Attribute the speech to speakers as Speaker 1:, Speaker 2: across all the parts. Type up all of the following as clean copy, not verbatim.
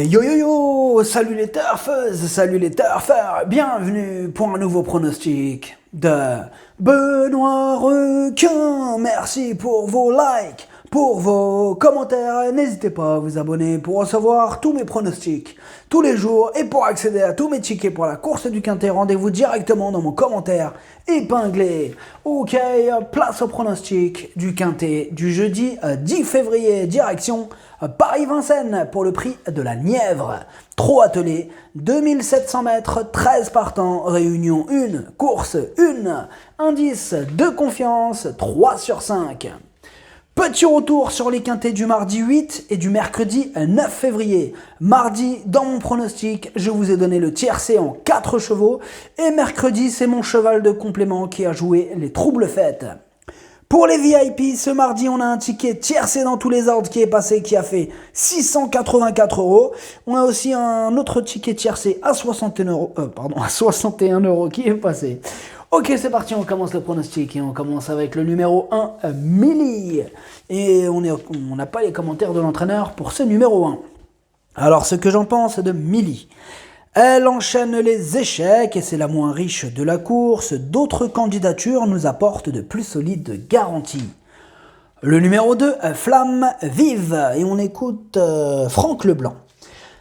Speaker 1: Yo yo yo, salut les turfeuses, salut les turfeurs, bienvenue pour un nouveau pronostic de Benoît Requin. Merci pour vos likes, pour vos commentaires, n'hésitez pas à vous abonner pour recevoir tous mes pronostics tous les jours et pour accéder à tous mes tickets pour la course du Quintet, rendez-vous directement dans mon commentaire épinglé. Ok, place au pronostic du Quintet du jeudi 10 février, direction Paris-Vincennes pour le prix de la Nièvre. Trop attelé, 2700 mètres, 13 partants, réunion 1, course 1, indice de confiance 3 sur 5. Petit retour sur les quintets du mardi 8 et du mercredi 9 février. Mardi, dans mon pronostic, je vous ai donné le tiercé en 4 chevaux. Et mercredi, c'est mon cheval de complément qui a joué les troubles fêtes. Pour les VIP, ce mardi, on a un ticket tiercé dans tous les ordres qui est passé, qui a fait 684 €. On a aussi un autre ticket tiercé à 61 € qui est passé. Ok, c'est parti, on commence le pronostic et on commence avec le numéro 1, Millie. Et on n'a pas les commentaires de l'entraîneur pour ce numéro 1. Alors, ce que j'en pense de Millie. Elle enchaîne les échecs et c'est la moins riche de la course. D'autres candidatures nous apportent de plus solides garanties. Le numéro 2, Flamme Vive. Et on écoute Franck Leblanc.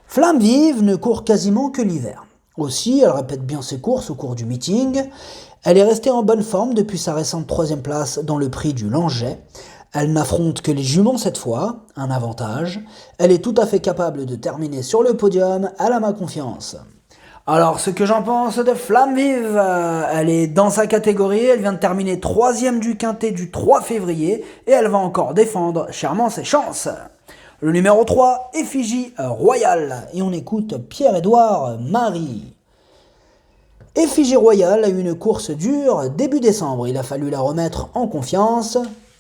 Speaker 1: Flamme Vive ne court quasiment que l'hiver. Aussi, elle répète bien ses courses au cours du meeting. Elle est restée en bonne forme depuis sa récente 3e place dans le prix du Langeais. Elle n'affronte que les juments cette fois, un avantage. Elle est tout à fait capable de terminer sur le podium, elle a ma confiance. Alors, ce que j'en pense de Flamme Vive, elle est dans sa catégorie, elle vient de terminer 3e du Quintet du 3 février et elle va encore défendre chèrement ses chances. Le numéro 3, Effigie Royale, et on écoute Pierre-Édouard Marie. Effigie Royale a eu une course dure début décembre, il a fallu la remettre en confiance.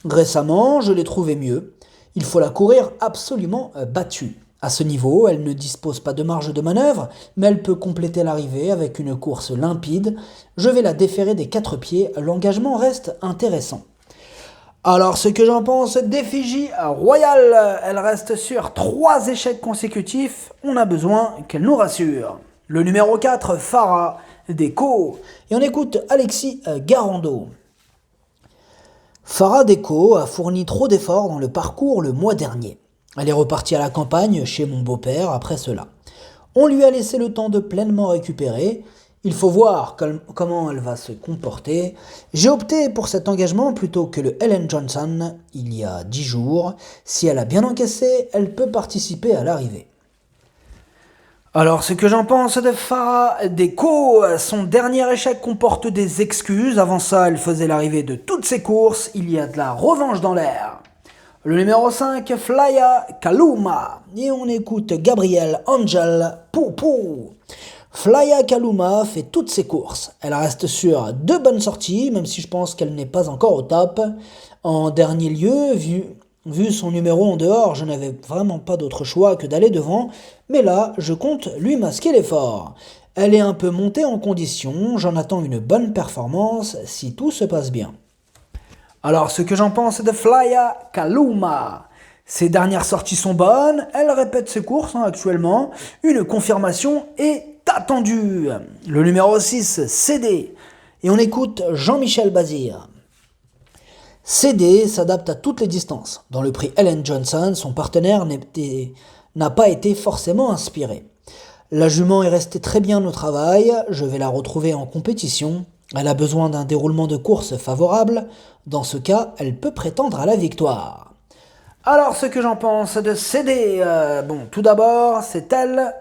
Speaker 1: Récemment, je l'ai trouvée mieux. Il faut la courir absolument battue. À ce niveau, elle ne dispose pas de marge de manœuvre, mais elle peut compléter l'arrivée avec une course limpide. Je vais la déférer des 4 pieds, l'engagement reste intéressant. Alors, ce que j'en pense d'Effigie Royale, elle reste sur 3 échecs consécutifs, on a besoin qu'elle nous rassure. Le numéro 4, Farah Déco, et on écoute Alexis Garando. Farah Déco a fourni trop d'efforts dans le parcours le mois dernier. Elle est repartie à la campagne chez mon beau-père après cela. On lui a laissé le temps de pleinement récupérer. Il faut voir comment elle va se comporter. J'ai opté pour cet engagement plutôt que le Ellen Johnson il y a 10 jours. Si elle a bien encaissé, elle peut participer à l'arrivée. Alors, ce que j'en pense de Farah Déco, son dernier échec comporte des excuses. Avant ça, elle faisait l'arrivée de toutes ses courses. Il y a de la revanche dans l'air. Le numéro 5, Flya Kaluma. Et on écoute Gabriel Angel Poupou. Flya Kaluma fait toutes ses courses. Elle reste sur 2 bonnes sorties, même si je pense qu'elle n'est pas encore au top. En dernier lieu, vu son numéro en dehors, je n'avais vraiment pas d'autre choix que d'aller devant, mais là, je compte lui masquer l'effort. Elle est un peu montée en condition, j'en attends une bonne performance si tout se passe bien. Alors, ce que j'en pense de Flya Kaluma. Ses dernières sorties sont bonnes, elle répète ses courses actuellement, une confirmation est attendue. Le numéro 6, CD, et on écoute Jean-Michel Bazir. CD s'adapte à toutes les distances. Dans le prix Ellen Johnson, son partenaire n'a pas été forcément inspiré. La jument est restée très bien au travail, je vais la retrouver en compétition. Elle a besoin d'un déroulement de course favorable. Dans ce cas, elle peut prétendre à la victoire. Alors, ce que j'en pense de CD, tout d'abord, c'est elle,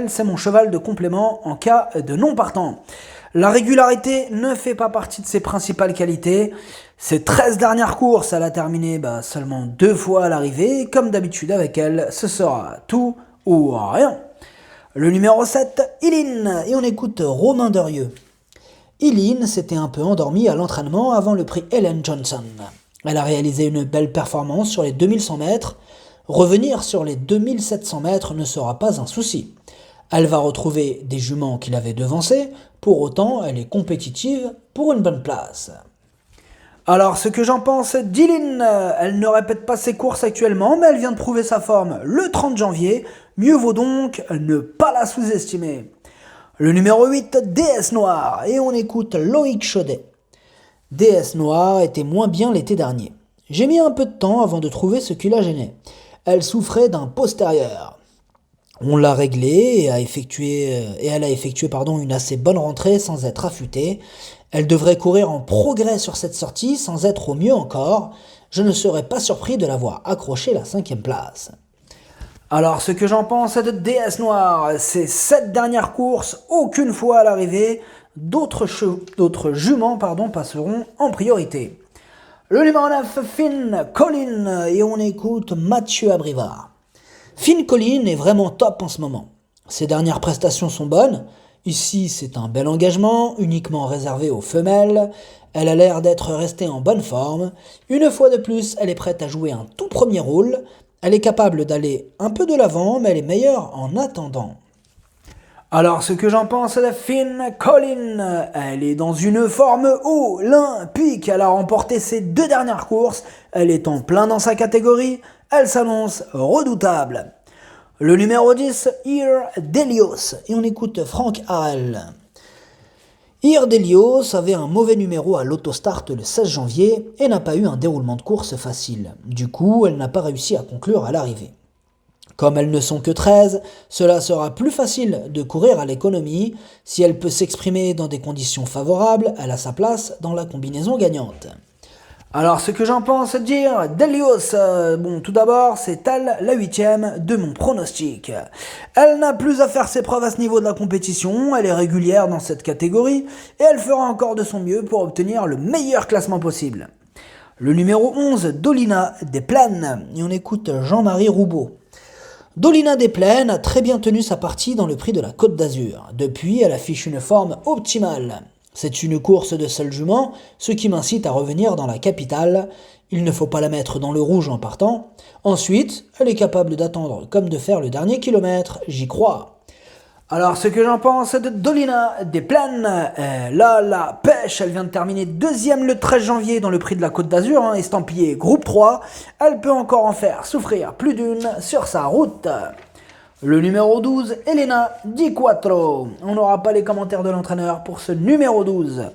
Speaker 1: c'est mon cheval de complément en cas de non partant. La régularité ne fait pas partie de ses principales qualités. Ses 13 dernières courses, elle a terminé seulement 2 fois à l'arrivée. Comme d'habitude avec elle, ce sera tout ou rien. Le numéro 7, Iline, et on écoute Romain Derieux. Iline s'était un peu endormie à l'entraînement avant le prix Ellen Johnson. Elle a réalisé une belle performance sur les 2100 mètres. Revenir sur les 2700 mètres ne sera pas un souci. Elle va retrouver des juments qui l'avaient devancée, pour autant elle est compétitive pour une bonne place. Alors, ce que j'en pense d'Iline, elle ne répète pas ses courses actuellement, mais elle vient de prouver sa forme le 30 janvier. mieux vaut donc ne pas la sous-estimer. Le numéro 8, Déesse Noire, et on écoute Loïc Chaudet. Déesse Noire était moins bien l'été dernier. J'ai mis un peu de temps avant de trouver ce qui la gênait. Elle souffrait d'un postérieur. On l'a réglée et elle a effectué une assez bonne rentrée sans être affûtée. Elle devrait courir en progrès sur cette sortie sans être au mieux encore. Je ne serais pas surpris de la voir accrocher la 5e place. Alors ce que j'en pense de Déesse Noire, ces 7 dernières courses, aucune fois à l'arrivée, d'autres juments passeront en priorité. Le numéro 9, Finn Colin, et on écoute Mathieu Abrivard. Finn Colin est vraiment top en ce moment. Ses dernières prestations sont bonnes. Ici, c'est un bel engagement, uniquement réservé aux femelles. Elle a l'air d'être restée en bonne forme. Une fois de plus, elle est prête à jouer un tout premier rôle. Elle est capable d'aller un peu de l'avant, mais elle est meilleure en attendant. Alors, ce que j'en pense de Finn Colin, elle est dans une forme olympique. Elle a remporté ses 2 dernières courses. Elle est en plein dans sa catégorie. Elle s'annonce redoutable. Le numéro 10, Irdelios. Et on écoute Franck Harel. Irdelios avait un mauvais numéro à l'autostart le 16 janvier et n'a pas eu un déroulement de course facile. Du coup, elle n'a pas réussi à conclure à l'arrivée. Comme elles ne sont que 13, cela sera plus facile de courir à l'économie. Si elle peut s'exprimer dans des conditions favorables, elle a sa place dans la combinaison gagnante. Alors, ce que j'en pense dire d'Elios, tout d'abord, c'est elle la 8e de mon pronostic. Elle n'a plus à faire ses preuves à ce niveau de la compétition, elle est régulière dans cette catégorie, et elle fera encore de son mieux pour obtenir le meilleur classement possible. Le numéro 11, Dolina des Plaines, et on écoute Jean-Marie Roubaud. Dolina des Plaines a très bien tenu sa partie dans le prix de la Côte d'Azur. Depuis, elle affiche une forme optimale. C'est une course de seul jument, ce qui m'incite à revenir dans la capitale. Il ne faut pas la mettre dans le rouge en partant. Ensuite, elle est capable d'attendre comme de faire le dernier kilomètre, j'y crois. Alors, ce que j'en pense de Dolina des Plaines, là, la pêche, elle vient de terminer 2e le 13 janvier dans le prix de la Côte d'Azur, estampillé groupe 3. Elle peut encore en faire souffrir plus d'une sur sa route. Le numéro 12, Elena Di Quattro. On n'aura pas les commentaires de l'entraîneur pour ce numéro 12.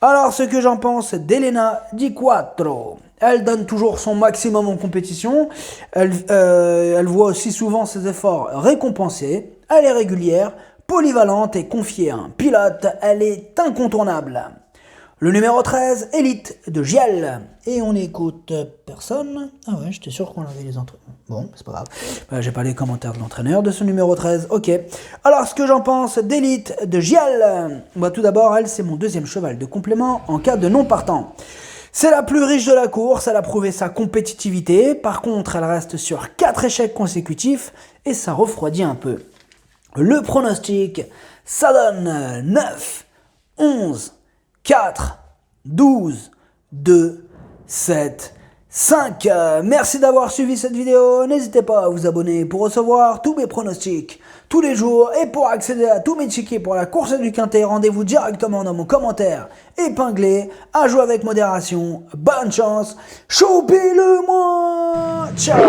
Speaker 1: Alors, ce que j'en pense d'Elena Di Quattro. Elle donne toujours son maximum en compétition. Elle voit aussi souvent ses efforts récompensés. Elle est régulière, polyvalente et confiée à un pilote. Elle est incontournable. Le numéro 13, Elite de Giel. Et on écoute personne. Ah ouais, j'étais sûr qu'on avait les entraîneurs. Bon, c'est pas grave. J'ai pas les commentaires de l'entraîneur de ce numéro 13. Ok. Alors, ce que j'en pense d'Elite de Giel. Tout d'abord, elle, c'est mon 2e cheval de complément en cas de non partant. C'est la plus riche de la course, elle a prouvé sa compétitivité. Par contre, elle reste sur 4 échecs consécutifs et ça refroidit un peu. Le pronostic, ça donne 9, 11, 4, 12, 2, 7, 5. Merci d'avoir suivi cette vidéo. N'hésitez pas à vous abonner pour recevoir tous mes pronostics tous les jours. Et pour accéder à tous mes tickets pour la course du Quintet, rendez-vous directement dans mon commentaire épinglé. À jouer avec modération. Bonne chance. Choupez-le-moi. Ciao.